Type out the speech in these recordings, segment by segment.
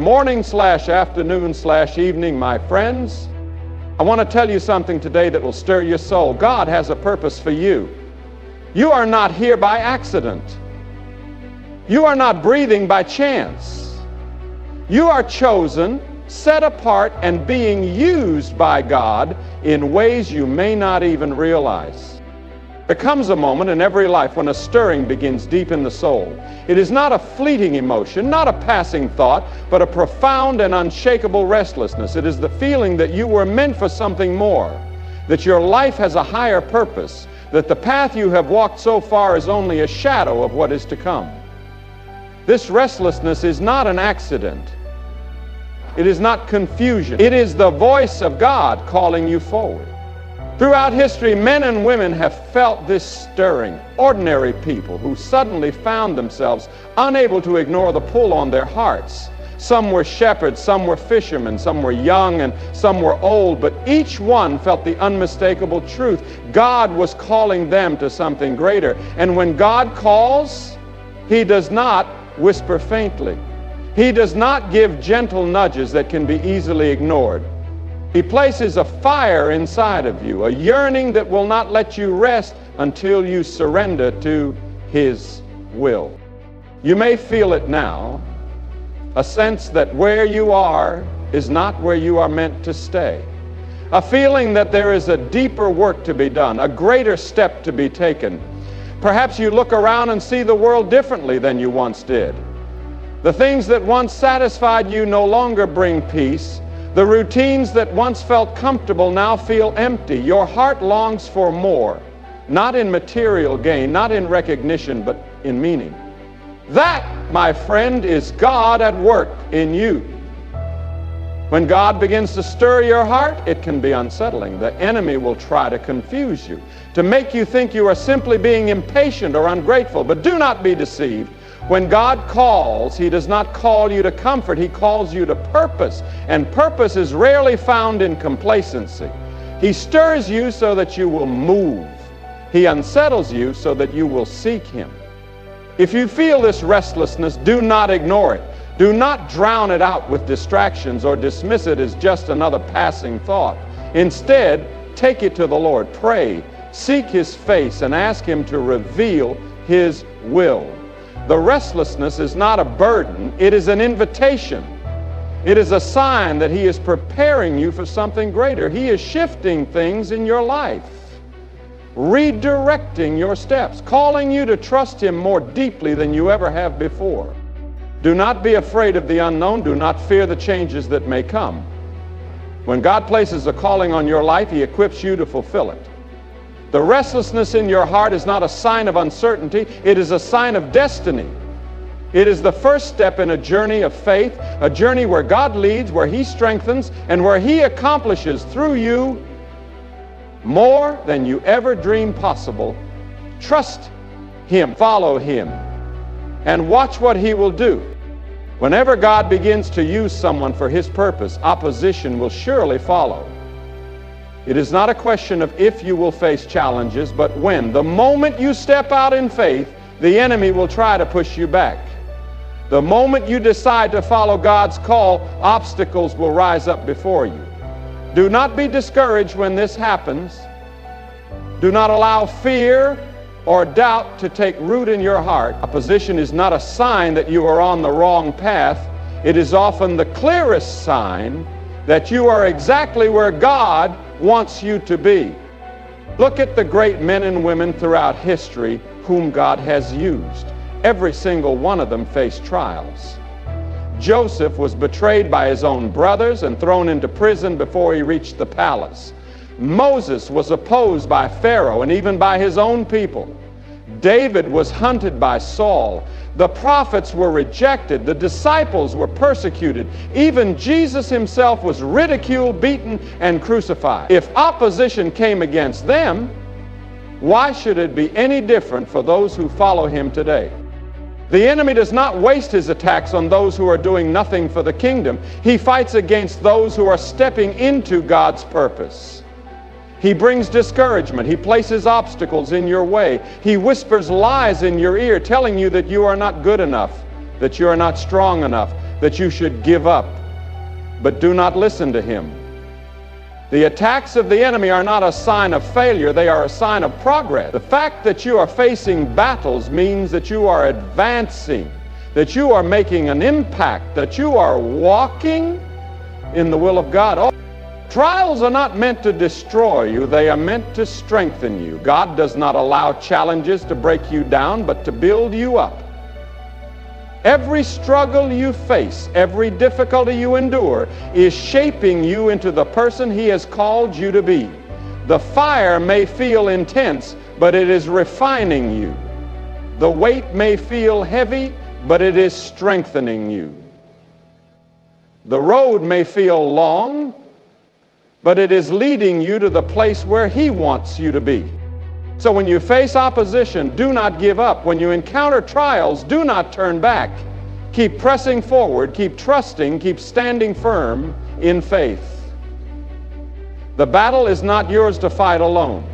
morning/afternoon/evening, my friends. I want to tell you something today that will stir your soul. God has a purpose for you. You are not here by accident. You are not breathing by chance. You are chosen, set apart, and being used by God in ways you may not even realize. There comes a moment in every life when a stirring begins deep in the soul. It is not a fleeting emotion, not a passing thought, but a profound and unshakable restlessness. It is the feeling that you were meant for something more, that your life has a higher purpose, that the path you have walked so far is only a shadow of what is to come. This restlessness is not an accident. It is not confusion. It is the voice of God calling you forward. Throughout history, men and women have felt this stirring. Ordinary people who suddenly found themselves unable to ignore the pull on their hearts. Some were shepherds, some were fishermen, some were young, and some were old, but each one felt the unmistakable truth. God was calling them to something greater. And when God calls, He does not whisper faintly. He does not give gentle nudges that can be easily ignored. He places a fire inside of you, a yearning that will not let you rest until you surrender to His will. You may feel it now, a sense that where you are is not where you are meant to stay. A feeling that there is a deeper work to be done, a greater step to be taken. Perhaps you look around and see the world differently than you once did. The things that once satisfied you no longer bring peace. The routines that once felt comfortable now feel empty. Your heart longs for more, not in material gain, not in recognition, but in meaning. That, my friend, is God at work in you. When God begins to stir your heart, it can be unsettling. The enemy will try to confuse you, to make you think you are simply being impatient or ungrateful. But do not be deceived. When God calls, He does not call you to comfort. He calls you to purpose. And purpose is rarely found in complacency. He stirs you so that you will move. He unsettles you so that you will seek Him. If you feel this restlessness, do not ignore it. Do not drown it out with distractions or dismiss it as just another passing thought. Instead, take it to the Lord. Pray, seek His face, and ask Him to reveal His will. The restlessness is not a burden, it is an invitation. It is a sign that He is preparing you for something greater. He is shifting things in your life, redirecting your steps, calling you to trust Him more deeply than you ever have before. Do not be afraid of the unknown. Do not fear the changes that may come. When God places a calling on your life, He equips you to fulfill it. The restlessness in your heart is not a sign of uncertainty, it is a sign of destiny. It is the first step in a journey of faith, a journey where God leads, where He strengthens, and where He accomplishes through you more than you ever dreamed possible. Trust Him, follow Him, and watch what He will do. Whenever God begins to use someone for His purpose, opposition will surely follow. It is not a question of if you will face challenges, but when. The moment you step out in faith, the enemy will try to push you back. The moment you decide to follow God's call, obstacles will rise up before you. Do not be discouraged when this happens. Do not allow fear or doubt to take root in your heart. Opposition is not a sign that you are on the wrong path. It is often the clearest sign that you are exactly where God wants you to be. Look at the great men and women throughout history whom God has used. Every single one of them faced trials. Joseph was betrayed by his own brothers and thrown into prison before he reached the palace. Moses was opposed by Pharaoh and even by his own people. David was hunted by Saul. The prophets were rejected. The disciples were persecuted. Even Jesus Himself was ridiculed, beaten, and crucified. If opposition came against them, why should it be any different for those who follow Him today? The enemy does not waste his attacks on those who are doing nothing for the kingdom. He fights against those who are stepping into God's purpose. He brings discouragement. He places obstacles in your way. He whispers lies in your ear, telling you that you are not good enough, that you are not strong enough, that you should give up, but do not listen to him. The attacks of the enemy are not a sign of failure, they are a sign of progress. The fact that you are facing battles means that you are advancing, that you are making an impact, that you are walking in the will of God. Oh, trials are not meant to destroy you, they are meant to strengthen you. God does not allow challenges to break you down, but to build you up. Every struggle you face, every difficulty you endure is shaping you into the person he has called you to be. The fire may feel intense, but it is refining you. The weight may feel heavy, but it is strengthening you. The road may feel long, but it is leading you to the place where he wants you to be. So when you face opposition, do not give up. When you encounter trials, do not turn back. Keep pressing forward, keep trusting, keep standing firm in faith. The battle is not yours to fight alone.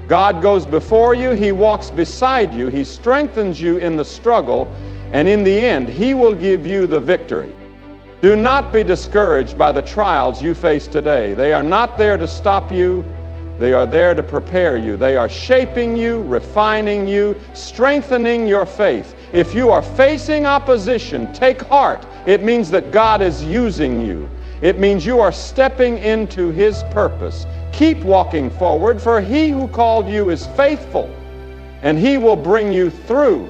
God goes before you, he walks beside you, he strengthens you in the struggle, and in the end, he will give you the victory. Do not be discouraged by the trials you face today. They are not there to stop you. They are there to prepare you. They are shaping you, refining you, strengthening your faith. If you are facing opposition, take heart. It means that God is using you. It means you are stepping into his purpose. Keep walking forward, for he who called you is faithful, and he will bring you through.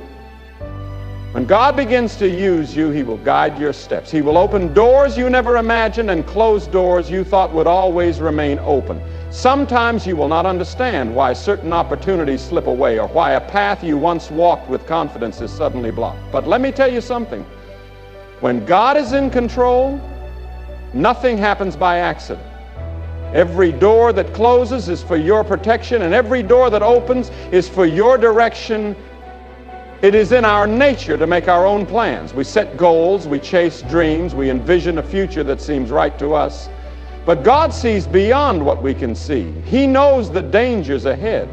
When God begins to use you, he will guide your steps. He will open doors you never imagined and close doors you thought would always remain open. Sometimes you will not understand why certain opportunities slip away or why a path you once walked with confidence is suddenly blocked. But let me tell you something. When God is in control, nothing happens by accident. Every door that closes is for your protection, and every door that opens is for your direction. It is in our nature to make our own plans. We set goals, we chase dreams, we envision a future that seems right to us. But God sees beyond what we can see. He knows the dangers ahead.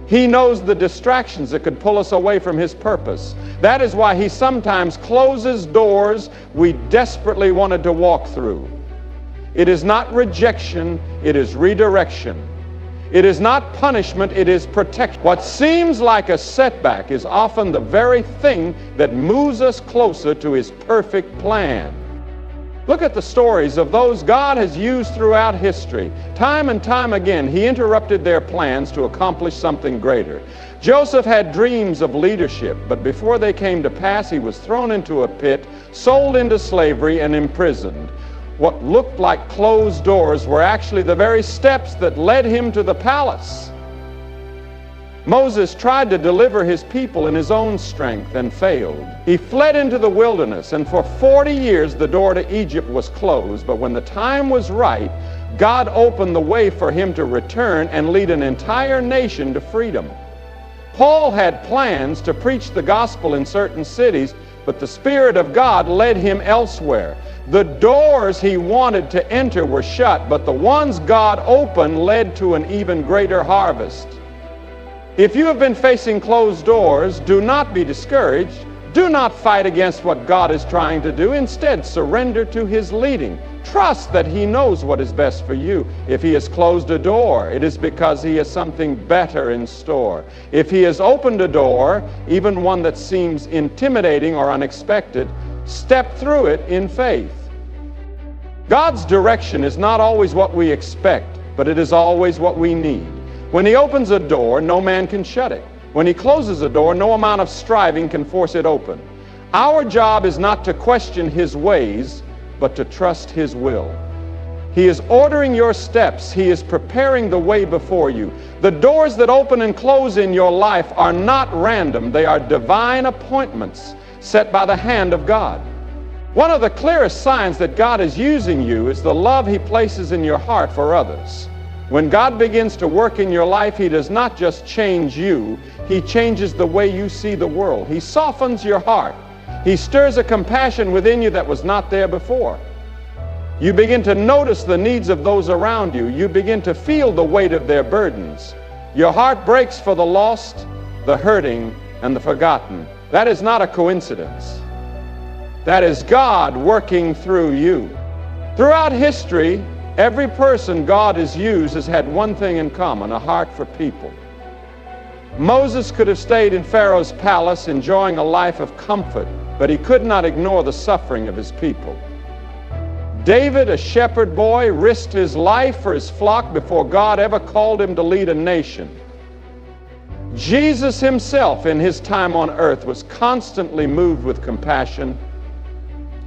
He knows the distractions that could pull us away from his purpose. That is why he sometimes closes doors we desperately wanted to walk through. It is not rejection, it is redirection. It is not punishment, it is protection. What seems like a setback is often the very thing that moves us closer to his perfect plan. Look at the stories of those God has used throughout history. Time and time again, he interrupted their plans to accomplish something greater. Joseph had dreams of leadership, but before they came to pass, he was thrown into a pit, sold into slavery, and imprisoned. What looked like closed doors were actually the very steps that led him to the palace. Moses tried to deliver his people in his own strength and failed. He fled into the wilderness, and for 40 years the door to Egypt was closed. But when the time was right, God opened the way for him to return and lead an entire nation to freedom. Paul had plans to preach the gospel in certain cities, but the Spirit of God led him elsewhere. The doors he wanted to enter were shut, but the ones God opened led to an even greater harvest. If you have been facing closed doors, do not be discouraged. Do not fight against what God is trying to do. Instead, surrender to his leading. Trust that he knows what is best for you. If he has closed a door, it is because he has something better in store. If he has opened a door, even one that seems intimidating or unexpected, step through it in faith. God's direction is not always what we expect, but it is always what we need. When he opens a door, no man can shut it. When he closes a door, no amount of striving can force it open. Our job is not to question his ways, but to trust his will. He is ordering your steps. He is preparing the way before you. The doors that open and close in your life are not random. They are divine appointments set by the hand of God. One of the clearest signs that God is using you is the love he places in your heart for others. When God begins to work in your life, he does not just change you, he changes the way you see the world. He softens your heart. He stirs a compassion within you that was not there before. You begin to notice the needs of those around you. You begin to feel the weight of their burdens. Your heart breaks for the lost, the hurting, and the forgotten. That is not a coincidence. That is God working through you. Throughout history, every person God has used has had one thing in common: a heart for people. Moses could have stayed in Pharaoh's palace enjoying a life of comfort, but he could not ignore the suffering of his people. David, a shepherd boy, risked his life for his flock before God ever called him to lead a nation. Jesus himself in his time on earth was constantly moved with compassion,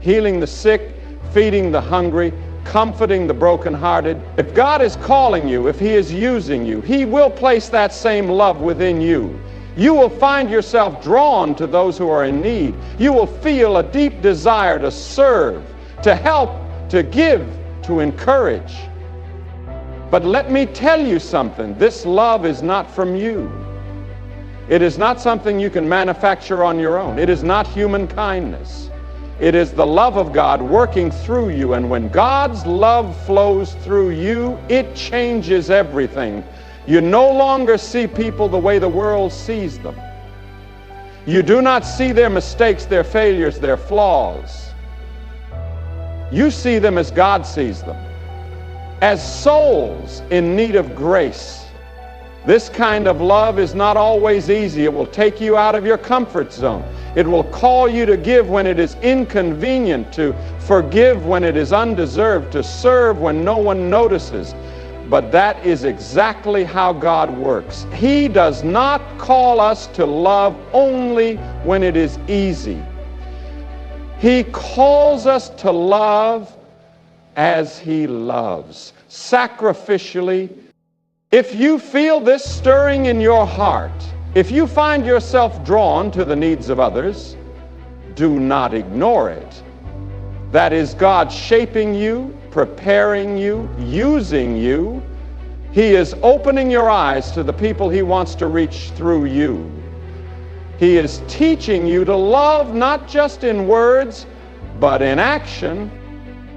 healing the sick, feeding the hungry, comforting the brokenhearted. If God is calling you, if he is using you, he will place that same love within you. You will find yourself drawn to those who are in need. You will feel a deep desire to serve, to help, to give, to encourage. But let me tell you something. This love is not from you. It is not something you can manufacture on your own. It is not human kindness. It is the love of God working through you. And when God's love flows through you, it changes everything. You no longer see people the way the world sees them. You do not see their mistakes, their failures, their flaws. You see them as God sees them, as souls in need of grace. This kind of love is not always easy. It will take you out of your comfort zone. It will call you to give when it is inconvenient, to forgive when it is undeserved, to serve when no one notices. But that is exactly how God works. He does not call us to love only when it is easy. He calls us to love as he loves, sacrificially. If you feel this stirring in your heart, if you find yourself drawn to the needs of others, do not ignore it. That is God shaping you, preparing you, using you. He is opening your eyes to the people he wants to reach through you. He is teaching you to love not just in words, but in action.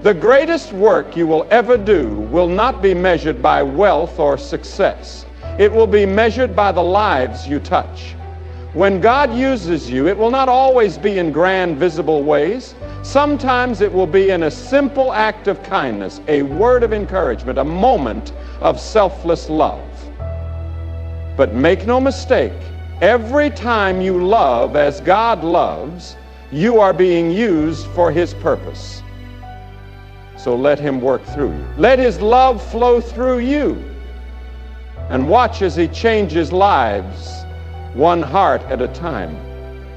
The greatest work you will ever do will not be measured by wealth or success. It will be measured by the lives you touch. When God uses you, it will not always be in grand, visible ways. Sometimes it will be in a simple act of kindness, a word of encouragement, a moment of selfless love. But make no mistake, every time you love as God loves, you are being used for his purpose. So let him work through you. Let his love flow through you. And watch as he changes lives, one heart at a time.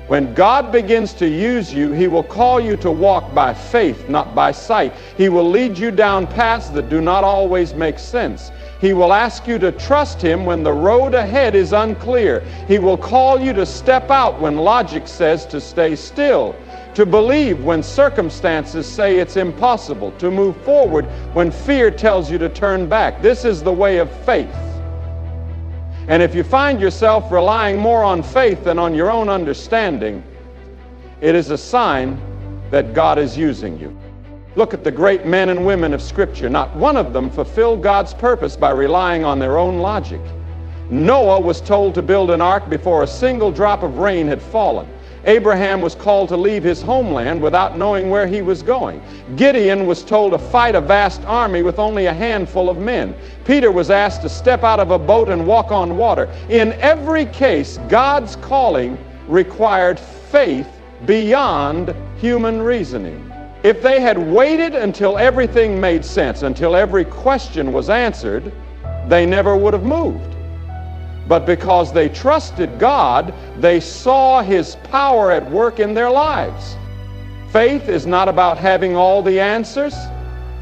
When God begins to use you, he will call you to walk by faith, not by sight. He will lead you down paths that do not always make sense. He will ask you to trust him when the road ahead is unclear. He will call you to step out when logic says to stay still, to believe when circumstances say it's impossible, to move forward when fear tells you to turn back. This is the way of faith. And if you find yourself relying more on faith than on your own understanding, it is a sign that God is using you. Look at the great men and women of Scripture. Not one of them fulfilled God's purpose by relying on their own logic. Noah was told to build an ark before a single drop of rain had fallen. Abraham was called to leave his homeland without knowing where he was going. Gideon was told to fight a vast army with only a handful of men. Peter was asked to step out of a boat and walk on water. In every case, God's calling required faith beyond human reasoning. If they had waited until everything made sense, until every question was answered, they never would have moved. But because they trusted God, they saw his power at work in their lives. Faith is not about having all the answers.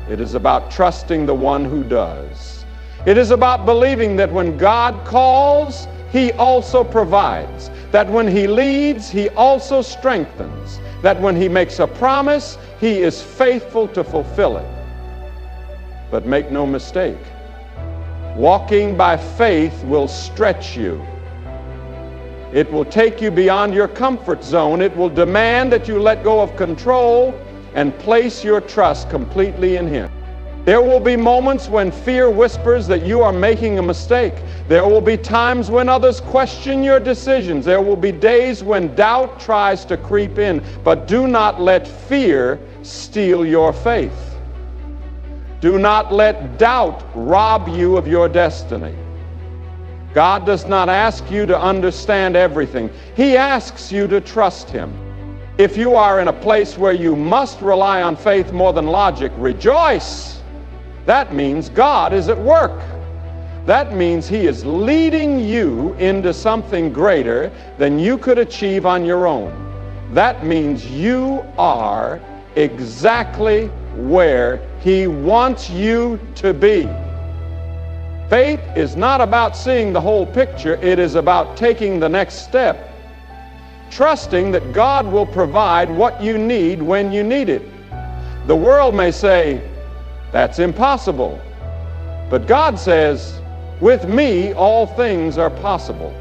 It is about trusting the one who does. It is about believing that when God calls, he also provides. That when he leads, he also strengthens. That when he makes a promise, he is faithful to fulfill it. But make no mistake, walking by faith will stretch you. It will take you beyond your comfort zone. It will demand that you let go of control and place your trust completely in him. There will be moments when fear whispers that you are making a mistake. There will be times when others question your decisions. There will be days when doubt tries to creep in. But do not let fear steal your faith. Do not let doubt rob you of your destiny. God does not ask you to understand everything. He asks you to trust Him. If you are in a place where you must rely on faith more than logic, rejoice. That means God is at work. That means He is leading you into something greater than you could achieve on your own. That means you are exactly where He wants you to be. Faith is not about seeing the whole picture. It is about taking the next step, trusting that God will provide what you need when you need it. The world may say, that's impossible. But God says, with me, all things are possible.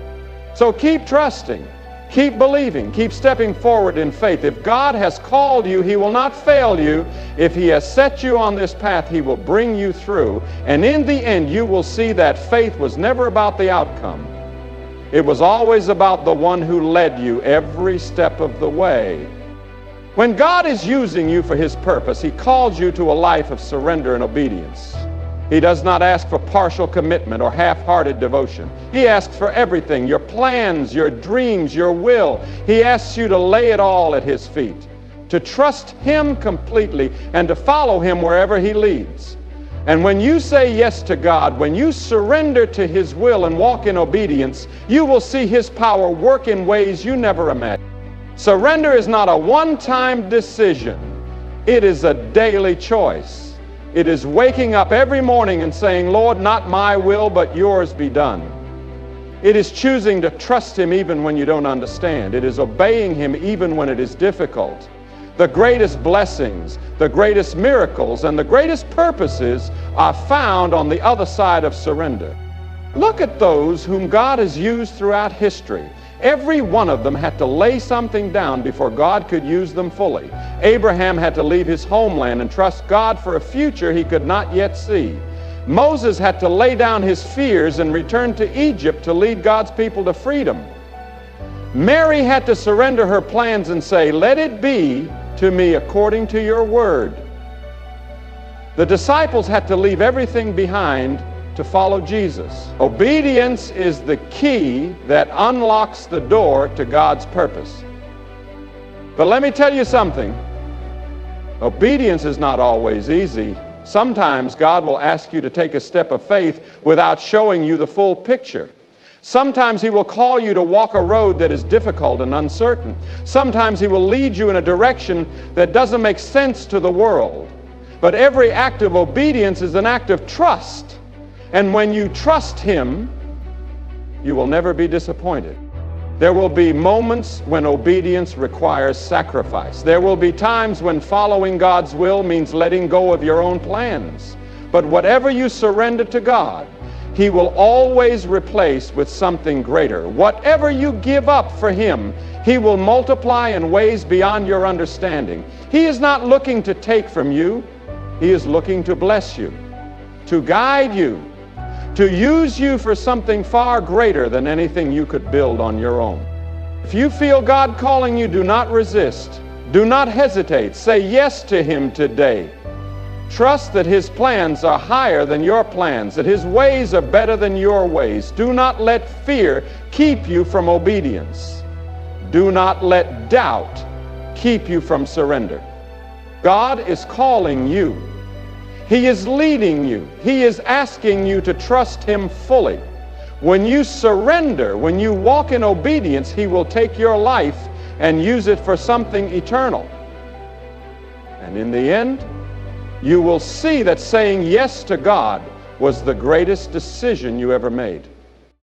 So keep trusting, keep believing, keep stepping forward in faith. If God has called you, He will not fail you. If He has set you on this path, He will bring you through. And in the end, you will see that faith was never about the outcome. It was always about the one who led you every step of the way. When God is using you for His purpose, He calls you to a life of surrender and obedience. He does not ask for partial commitment or half-hearted devotion. He asks for everything, your plans, your dreams, your will. He asks you to lay it all at His feet, to trust Him completely and to follow Him wherever He leads. And when you say yes to God, when you surrender to His will and walk in obedience, you will see His power work in ways you never imagined. Surrender is not a one-time decision. It is a daily choice. It is waking up every morning and saying, Lord, not my will, but yours be done. It is choosing to trust Him even when you don't understand. It is obeying Him even when it is difficult. The greatest blessings, the greatest miracles, and the greatest purposes are found on the other side of surrender. Look at those whom God has used throughout history. Every one of them had to lay something down before God could use them fully. Abraham had to leave his homeland and trust God for a future he could not yet see. Moses had to lay down his fears and return to Egypt to lead God's people to freedom. Mary had to surrender her plans and say, let it be to me according to your word. The disciples had to leave everything behind to follow Jesus. Obedience is the key that unlocks the door to God's purpose. But let me tell you something. Obedience is not always easy. Sometimes God will ask you to take a step of faith without showing you the full picture. Sometimes He will call you to walk a road that is difficult and uncertain. Sometimes He will lead you in a direction that doesn't make sense to the world. But every act of obedience is an act of trust. And when you trust Him, you will never be disappointed. There will be moments when obedience requires sacrifice. There will be times when following God's will means letting go of your own plans. But whatever you surrender to God, He will always replace with something greater. Whatever you give up for Him, He will multiply in ways beyond your understanding. He is not looking to take from you. He is looking to bless you, to guide you, to use you for something far greater than anything you could build on your own. If you feel God calling you, do not resist. Do not hesitate. Say yes to Him today. Trust that His plans are higher than your plans, that His ways are better than your ways. Do not let fear keep you from obedience. Do not let doubt keep you from surrender. God is calling you. He is leading you. He is asking you to trust Him fully. When you surrender, when you walk in obedience, He will take your life and use it for something eternal. And in the end, you will see that saying yes to God was the greatest decision you ever made.